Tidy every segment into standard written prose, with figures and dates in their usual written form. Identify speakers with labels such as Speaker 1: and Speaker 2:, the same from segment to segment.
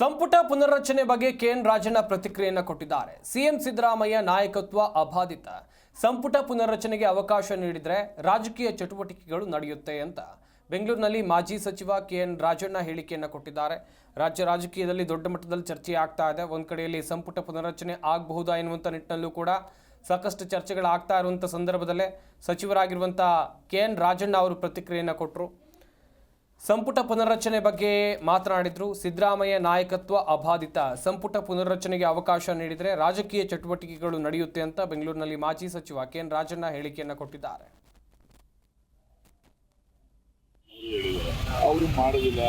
Speaker 1: ಸಂಪುಟ ಪುನರ್ರಚನೆ ಬಗ್ಗೆ ಕೆಎನ್ ರಾಜಣ್ಣ ಪ್ರತಿಕ್ರಿಯೆಯನ್ನು ಕೊಟ್ಟಿದ್ದಾರೆ. ಸಿಎಂ ಸಿದ್ದರಾಮಯ್ಯ ನಾಯಕತ್ವ ಅಬಾಧಿತ. ಸಂಪುಟ ಪುನರ್ರಚನೆಗೆ ಅವಕಾಶ ನೀಡಿದರೆ ರಾಜಕೀಯ ಚಟುವಟಿಕೆಗಳು ನಡೆಯುತ್ತೆ ಅಂತ ಬೆಂಗಳೂರಿನಲ್ಲಿ ಮಾಜಿ ಸಚಿವ ಕೆಎನ್ ರಾಜಣ್ಣ ಹೇಳಿಕೆಯನ್ನು ಕೊಟ್ಟಿದ್ದಾರೆ. ರಾಜ್ಯ ರಾಜಕೀಯದಲ್ಲಿ ದೊಡ್ಡ ಮಟ್ಟದಲ್ಲಿ ಚರ್ಚೆ ಆಗ್ತಾ ಇದೆ. ಒಂದು ಕಡೆಯಲ್ಲಿ ಸಂಪುಟ ಪುನರ್ರಚನೆ ಆಗಬಹುದಾ ಎನ್ನುವಂಥ ನಿಟ್ಟಿನಲ್ಲೂ ಕೂಡ ಸಾಕಷ್ಟು ಚರ್ಚೆಗಳಾಗ್ತಾ ಇರುವಂಥ ಸಂದರ್ಭದಲ್ಲೇ ಸಚಿವರಾಗಿರುವಂಥ ಕೆಎನ್ ರಾಜಣ್ಣ ಅವರು ಪ್ರತಿಕ್ರಿಯೆಯನ್ನು ಕೊಟ್ಟರು. ಸಂಪುಟ ಪುನರ್ರಚನೆ ಬಗ್ಗೆ ಮಾತನಾಡಿದ್ರು. ಸಿದ್ದರಾಮಯ್ಯ ನಾಯಕತ್ವ ಅಬಾಧಿತ. ಸಂಪುಟ ಪುನರ್ರಚನೆಗೆ ಅವಕಾಶ ನೀಡಿದರೆ ರಾಜಕೀಯ ಚಟುವಟಿಕೆಗಳು ನಡೆಯುತ್ತೆ ಅಂತ ಬೆಂಗಳೂರಿನಲ್ಲಿ ಮಾಜಿ ಸಚಿವ ಕೆಎನ್ ರಾಜಣ್ಣ ಹೇಳಿಕೆಯನ್ನು ಕೊಟ್ಟಿದ್ದಾರೆ.
Speaker 2: ಅವರು ಮಾಡೋದಿಲ್ಲ,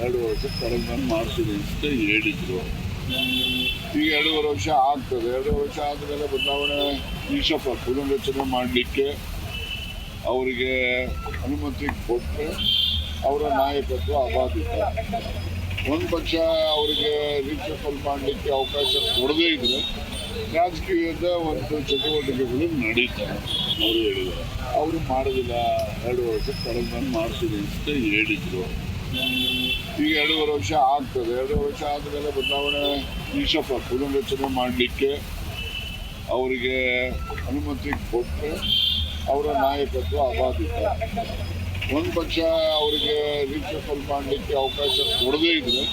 Speaker 2: 2 ವರ್ಷ ಕಳೆದ ಮಾಡ್ತೀನಿ ಅಂತ ಹೇಳಿದ್ರು. ಈಗ 2.5 ವರ್ಷ ಆಗ್ತದೆ. 2 ವರ್ಷ ಆದಮೇಲೆ ಬದಲಾವಣೆ ಈಶಪ್ಪ ಪುನರ್ರಚನೆ ಮಾಡಲಿಕ್ಕೆ ಅವರಿಗೆ ಅನುಮತಿ ಕೊಟ್ಟರೆ ಅವರ ನಾಯಕತ್ವ ಅಬಾಧಿತ. ಒಂದು ಪಕ್ಷ ಅವರಿಗೆ ರೀಶಫಲ್ ಮಾಡಲಿಕ್ಕೆ ಅವಕಾಶ ಕೊಡದೇ ಇದ್ರೆ ರಾಜಕೀಯದ ಒಂದು ಚಟುವಟಿಕೆಗಳು ನಡೀತವೆ. ಅವರು ಹೇಳಿದ್ದಾರೆ ಅವರು ಮಾಡೋದಿಲ್ಲ, 2 ವರ್ಷ ಕಳೆದ ಮಾಡ್ತೀನಿ ಅಂತ ಹೇಳಿದ್ರು. ಈಗ 2.5 ವರ್ಷ ಆಗ್ತದೆ. 2 ವರ್ಷ ಆದಮೇಲೆ ಬದಲಾವಣೆ ಈಶಪ್ಪ ಪುನರ್ರಚನೆ ಮಾಡಲಿಕ್ಕೆ ಅವರಿಗೆ ಅನುಮತಿ ಕೊಟ್ಟರೆ ಅವರ ನಾಯಕತ್ವ ಅಬಾಧಿತ. ಒಂದು ಪಕ್ಷ ಅವರಿಗೆ ರೀಶಫಲ್ ಮಾಡಲಿಕ್ಕೆ ಅವಕಾಶ ಕೊಡದೇ ಇದ್ರೆ